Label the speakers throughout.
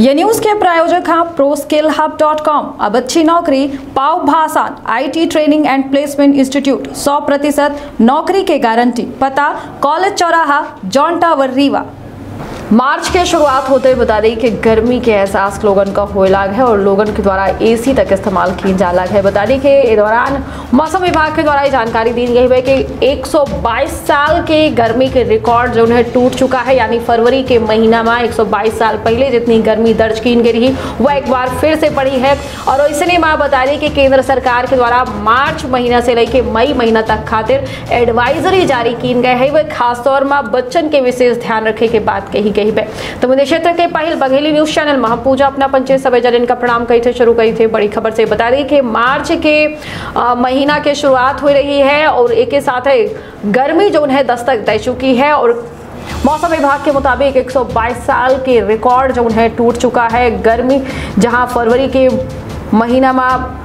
Speaker 1: ये न्यूज के प्रायोजक हैं ProSkillHub.com। अब अच्छी नौकरी पाओ भाषण IT training and placement institute 100% नौकरी के गारंटी। पता कॉलेज चौराहा जॉन टावर रीवा। मार्च के शुरुआत होते ही बता दें कि गर्मी के एहसास लोगन का होए लाग है और लोगन के द्वारा AC तक इस्तेमाल की जा लाग है। बता दें कि इस दौरान मौसम विभाग के द्वारा ये जानकारी दी गई है कि 122 साल के गर्मी के रिकॉर्ड जो है टूट चुका है। यानी फरवरी के महीना में 122 साल पहले जितनी गर्मी दर्ज की गई रही वह एक बार फिर से बढ़ी है। और इसलिए मैं बता दें कि केंद्र सरकार के द्वारा मार्च महीना से लेकर मई महीना तक खातिर एडवाइजरी जारी की गई है। वह खासतौर में बच्चन के विशेष ध्यान रखे के बात कही गई। तो मुझे क्षेत्र के पहल बघेली न्यूज चैनल महापूजा अपना पंचायत सभा जन का प्रणाम कही थे शुरू करी थे। बड़ी खबर से बता दी कि मार्च के महीना के शुरुआत हो रही है और एक के साथ गर्मी जो है दस्तक दे चुकी है। और मौसम विभाग के मुताबिक 122 साल के रिकॉर्ड जो है टूट चुका है। गर्मी जहां फरवरी के महीना में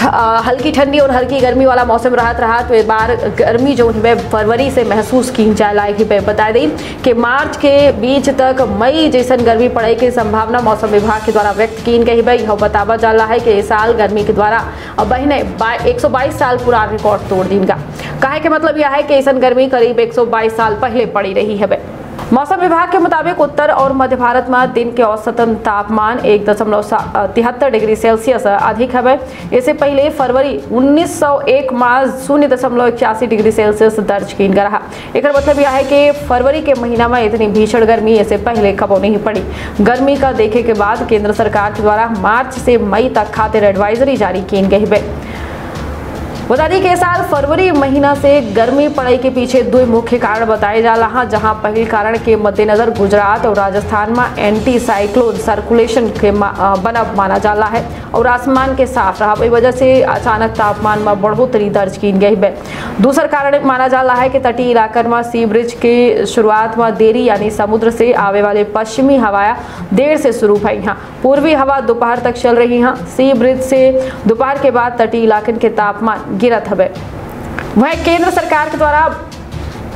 Speaker 1: हल्की ठंडी और हल्की गर्मी वाला मौसम रहा तो इस बार गर्मी जो है फरवरी से महसूस की जा लायक है। बता दें कि मार्च के बीच तक मई जैसन गर्मी पड़े की संभावना मौसम विभाग के द्वारा व्यक्त की गई है। यह बतावा जा रहा है कि इस साल गर्मी के द्वारा बहने 122 साल पुराना रिकॉर्ड तोड़ देगा। कहे के मतलब यह है कि ऐसा गर्मी करीब 122 साल पहले पड़ी रही है। मौसम विभाग के मुताबिक उत्तर और मध्य भारत में दिन के औसतन तापमान 1.73 डिग्री सेल्सियस अधिक है। इससे पहले फरवरी 1901 में 0.81 डिग्री सेल्सियस दर्ज की गया रहा। एक मतलब यह है कि फरवरी के महीना में इतनी भीषण गर्मी इससे पहले कबो नहीं पड़ी। गर्मी का देखे के बाद केंद्र सरकार के द्वारा मार्च से मई तक खातिर एडवाइजरी जारी की गई है। बता दें कि इस साल फरवरी महीना से गर्मी पड़े के पीछे दो मुख्य कारण बताए जा रहा। जहां पहले कारण के मद्देनजर गुजरात और राजस्थान में एंटी साइक्लोन सर्कुलेशन के बना माना जा रहा है और आसमान के साफ रहा। इस वजह से अचानक तापमान में बढ़ोतरी दर्ज की गई है। दूसरा कारण माना जा रहा है कि तटीय इलाकों में सी ब्रिज के शुरुआत में देरी यानी समुद्र से आवे वाले पश्चिमी हवाएं देर से शुरू हुई हैं। पूर्वी हवा दोपहर तक चल रही हैं। सी ब्रिज से दोपहर के बाद तटीय इलाके के तापमान गिरत हवे। वह केंद्र सरकार के द्वारा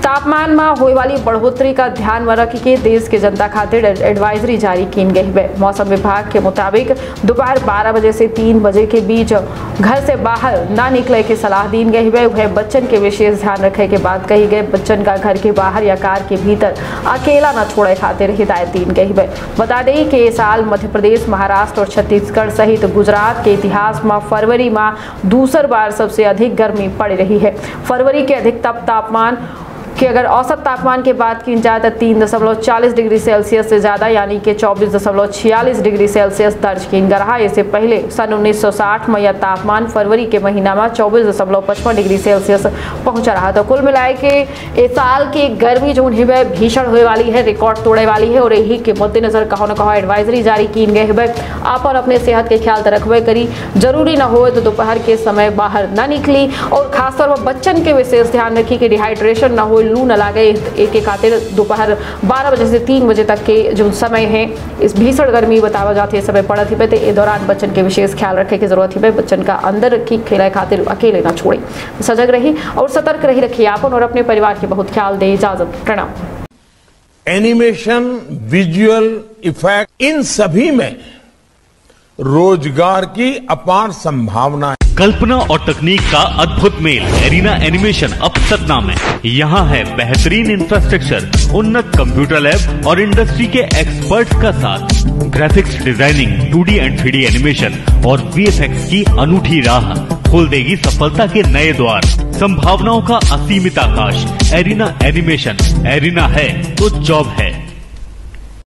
Speaker 1: तापमान में होने वाली बढ़ोतरी का ध्यान में रख के देश के जनता खातिर एडवाइजरी जारी की गई है। मौसम विभाग के मुताबिक दोपहर 12 बजे से 3 बजे के बीच घर से बाहर ना निकले की सलाह दी गई है। वह बच्चन के विशेष ध्यान रखे के बाद कही गई। बच्चन का घर के बाहर या कार के भीतर अकेला न छोड़े खातिर हिदायत दी गई है। बता दें कि इस साल मध्य प्रदेश, महाराष्ट्र और छत्तीसगढ़ सहित गुजरात के इतिहास में फरवरी में दूसरी बार सबसे अधिक गर्मी पड़ रही है। फरवरी के अधिकतम तापमान कि अगर औसत तापमान की बात की जाए तो 3.40 डिग्री सेल्सियस से ज़्यादा यानी कि 24.46 डिग्री सेल्सियस दर्ज की गया रहा। इससे पहले सन 1960 में यह तापमान फरवरी के महीना में 24.55 डिग्री सेल्सियस पहुंचा रहा। तो कुल मिलाए कि इस साल की गर्मी जो है भीषण होने वाली है, रिकॉर्ड तोड़े वाली है। और यही के मद्देनजर कहो न कहो एडवाइजरी जारी की गई है। आप और अपने सेहत के ख्याल रखबे करी, जरूरी ना हो तो दोपहर के समय बाहर ना निकली। और खासतौर पर बच्चन के विशेष ध्यान रखी कि डिहाइड्रेशन ना हो, लू न लागे। एक खातिर दोपहर 12 बजे से 3 बजे तक के जो समय है इस भीषण गर्मी बतावा जाती है समय पड़त ही पे। तो इस दौरान बच्चन के विशेष ख्याल रखे की जरूरत है। बच्चन का अंदर रखी खेला खातिर अकेले ना छोड़े, सजग रही और सतर्क रही रखिए आपन और अपने परिवार की बहुत ख्याल दे। इजाजत, प्रणाम।
Speaker 2: एनिमेशन, विजुअल इफेक्ट, इन सभी में रोजगार की अपार संभावना है।
Speaker 3: कल्पना और तकनीक का अद्भुत मेल एरिना एनिमेशन अब सतना में। यहाँ है बेहतरीन इंफ्रास्ट्रक्चर, उन्नत कंप्यूटर लैब और इंडस्ट्री के एक्सपर्ट्स का साथ। Graphics designing, 2D and 3D animation और VFX की अनूठी राह खोल देगी सफलता के नए द्वार। संभावनाओं का असीमित आकाश। एरिना एनिमेशन, एरिना है तो जॉब है।